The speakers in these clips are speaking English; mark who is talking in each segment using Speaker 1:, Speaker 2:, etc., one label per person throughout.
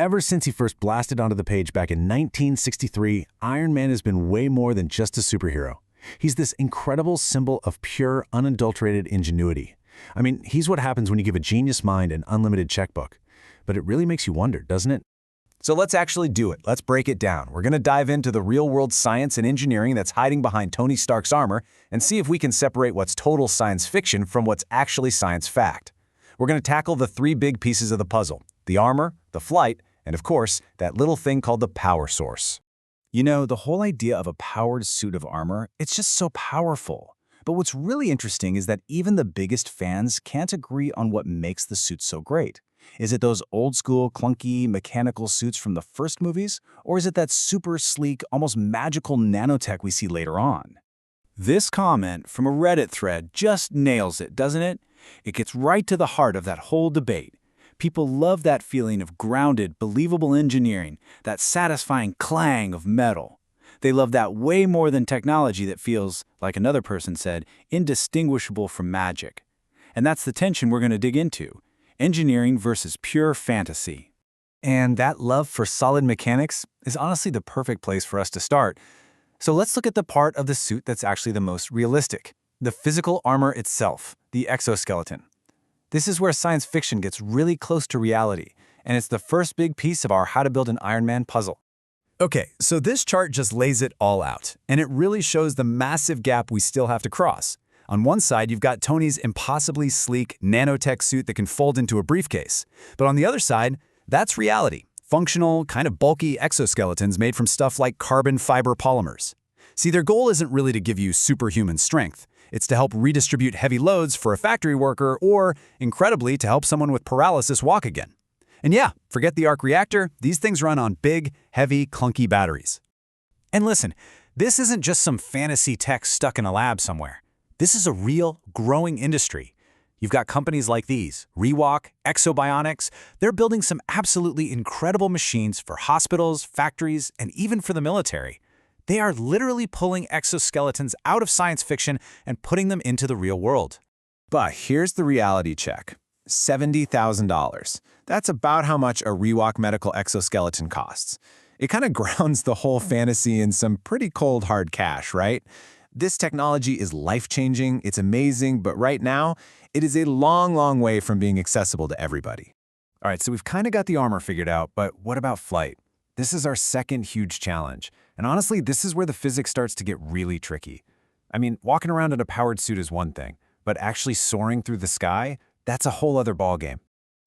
Speaker 1: Ever since he first blasted onto the page back in 1963, Iron Man has been way more than just a superhero. He's this incredible symbol of pure, unadulterated ingenuity. I mean, he's what happens when you give a genius mind an unlimited checkbook. But it really makes you wonder, doesn't it?
Speaker 2: So let's actually do it. Let's break it down. We're going to dive into the real-world science and engineering that's hiding behind Tony Stark's armor and see if we can separate what's total science fiction from what's actually science fact. We're going to tackle the three big pieces of the puzzle: the armor, the flight, and of course, that little thing called the power source. You know, the whole idea of a powered suit of armor, it's just so powerful. But what's really interesting is that even the biggest fans can't agree on what makes the suit so great. Is it those old-school, clunky, mechanical suits from the first movies? Or is it that super sleek, almost magical nanotech we see later on? This comment from a Reddit thread just nails it, doesn't it? It gets right to the heart of that whole debate. People love that feeling of grounded, believable engineering, that satisfying clang of metal. They love that way more than technology that feels, like another person said, indistinguishable from magic. And that's the tension we're going to dig into: engineering versus pure fantasy. And that love for solid mechanics is honestly the perfect place for us to start. So let's look at the part of the suit that's actually the most realistic: the physical armor itself, the exoskeleton. This is where science fiction gets really close to reality, and it's the first big piece of our How to Build an Iron Man puzzle. Okay, so this chart just lays it all out, and it really shows the massive gap we still have to cross. On one side, you've got Tony's impossibly sleek nanotech suit that can fold into a briefcase. But on the other side, that's reality: functional, kind of bulky exoskeletons made from stuff like carbon fiber polymers. See, their goal isn't really to give you superhuman strength. It's to help redistribute heavy loads for a factory worker or, incredibly, to help someone with paralysis walk again. And yeah, forget the Arc Reactor, these things run on big, heavy, clunky batteries. And listen, this isn't just some fantasy tech stuck in a lab somewhere. This is a real, growing industry. You've got companies like these, Rewalk, Exobionics. They're building some absolutely incredible machines for hospitals, factories, and even for the military. They are literally pulling exoskeletons out of science fiction and putting them into the real world. But here's the reality check: $70,000. That's about how much a Rewalk medical exoskeleton costs. It kind of grounds the whole fantasy in some pretty cold hard cash, right? This technology is life-changing, it's amazing, but right now, it is a long, long way from being accessible to everybody. All right, so we've kind of got the armor figured out, but what about flight? This is our second huge challenge. And honestly, this is where the physics starts to get really tricky. I mean, walking around in a powered suit is one thing, but actually soaring through the sky, that's a whole other ballgame.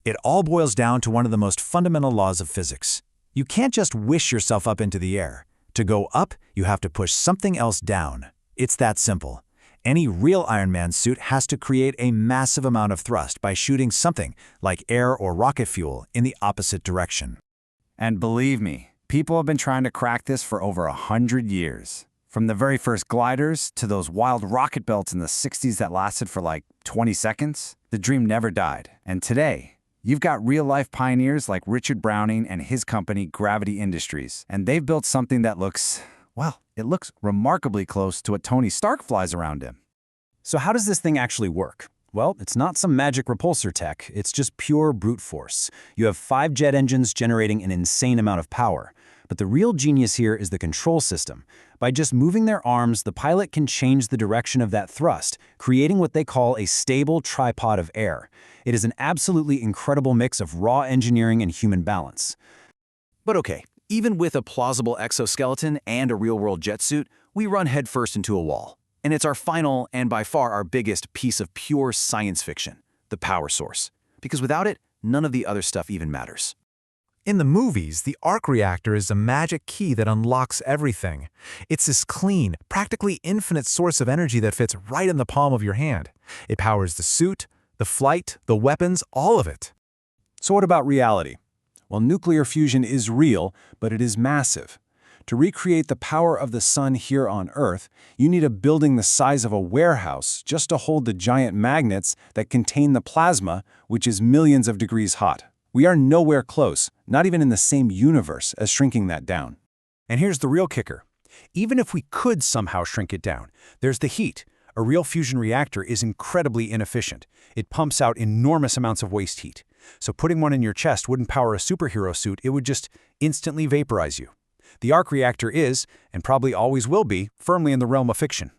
Speaker 2: It all boils down to one of the most fundamental laws of physics. You can't just wish yourself up into the air. To go up, you have to push something else down. It's that simple. Any real Iron Man suit has to create a massive amount of thrust by shooting something, like air or rocket fuel, in the opposite direction. And believe me, people have been trying to crack this for over 100 years. From the very first gliders to those wild rocket belts in the 60s that lasted for like 20 seconds, the dream never died. And today, you've got real-life pioneers like Richard Browning and his company, Gravity Industries. And they've built something that looks, well, it looks remarkably close to what Tony Stark flies around in. So how does this thing actually work? Well, it's not some magic repulsor tech, it's just pure brute force. You have 5 jet engines generating an insane amount of power. But the real genius here is the control system. By just moving their arms, the pilot can change the direction of that thrust, creating what they call a stable tripod of air. It is an absolutely incredible mix of raw engineering and human balance. But okay, even with a plausible exoskeleton and a real-world jet suit, we run headfirst into a wall. And it's our final, and by far our biggest, piece of pure science fiction: the power source. Because without it, none of the other stuff even matters.
Speaker 3: In the movies, the Arc Reactor is a magic key that unlocks everything. It's this clean, practically infinite source of energy that fits right in the palm of your hand. It powers the suit, the flight, the weapons, all of it.
Speaker 2: So what about reality? Well, nuclear fusion is real, but it is massive. To recreate the power of the sun here on Earth, you need a building the size of a warehouse just to hold the giant magnets that contain the plasma, which is millions of degrees hot. We are nowhere close, not even in the same universe, as shrinking that down. And here's the real kicker. Even if we could somehow shrink it down, there's the heat. A real fusion reactor is incredibly inefficient. It pumps out enormous amounts of waste heat. So putting one in your chest wouldn't power a superhero suit, it would just instantly vaporize you. The Arc Reactor is, and probably always will be, firmly in the realm of fiction.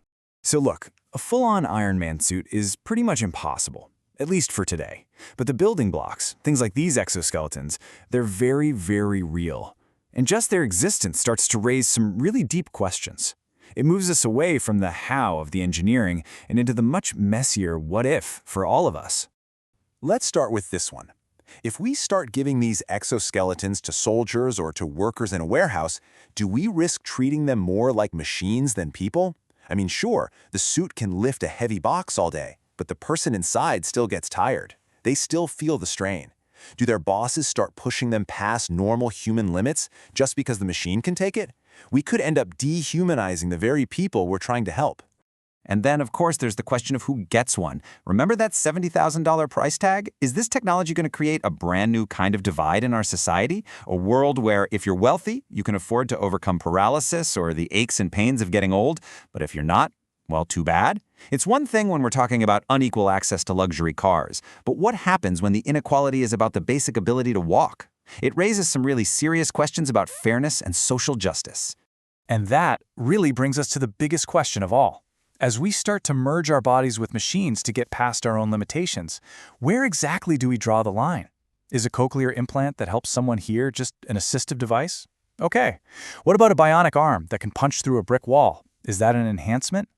Speaker 2: So look, a full-on Iron Man suit is pretty much impossible, at least for today. But the building blocks, things like these exoskeletons, they're very, very real. And just their existence starts to raise some really deep questions. It moves us away from the how of the engineering and into the much messier what if for all of us.
Speaker 4: Let's start with this one. If we start giving these exoskeletons to soldiers or to workers in a warehouse, do we risk treating them more like machines than people? I mean, sure, the suit can lift a heavy box all day, but the person inside still gets tired. They still feel the strain. Do their bosses start pushing them past normal human limits just because the machine can take it? We could end up dehumanizing the very people we're trying to help.
Speaker 2: And then, of course, there's the question of who gets one. Remember that $70,000 price tag? Is this technology going to create a brand new kind of divide in our society? A world where if you're wealthy, you can afford to overcome paralysis or the aches and pains of getting old, but if you're not, well, too bad. It's one thing when we're talking about unequal access to luxury cars, but what happens when the inequality is about the basic ability to walk? It raises some really serious questions about fairness and social justice.
Speaker 3: And that really brings us to the biggest question of all. As we start to merge our bodies with machines to get past our own limitations, where exactly do we draw the line? Is a cochlear implant that helps someone hear just an assistive device? Okay. What about a bionic arm that can punch through a brick wall? Is that an enhancement?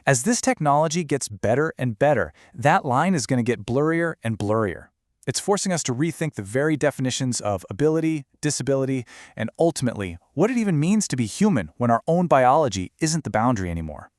Speaker 3: As this technology gets better and better, that line is going to get blurrier and blurrier. It's forcing us to rethink the very definitions of ability, disability, and ultimately, what it even means to be human when our own biology isn't the boundary anymore.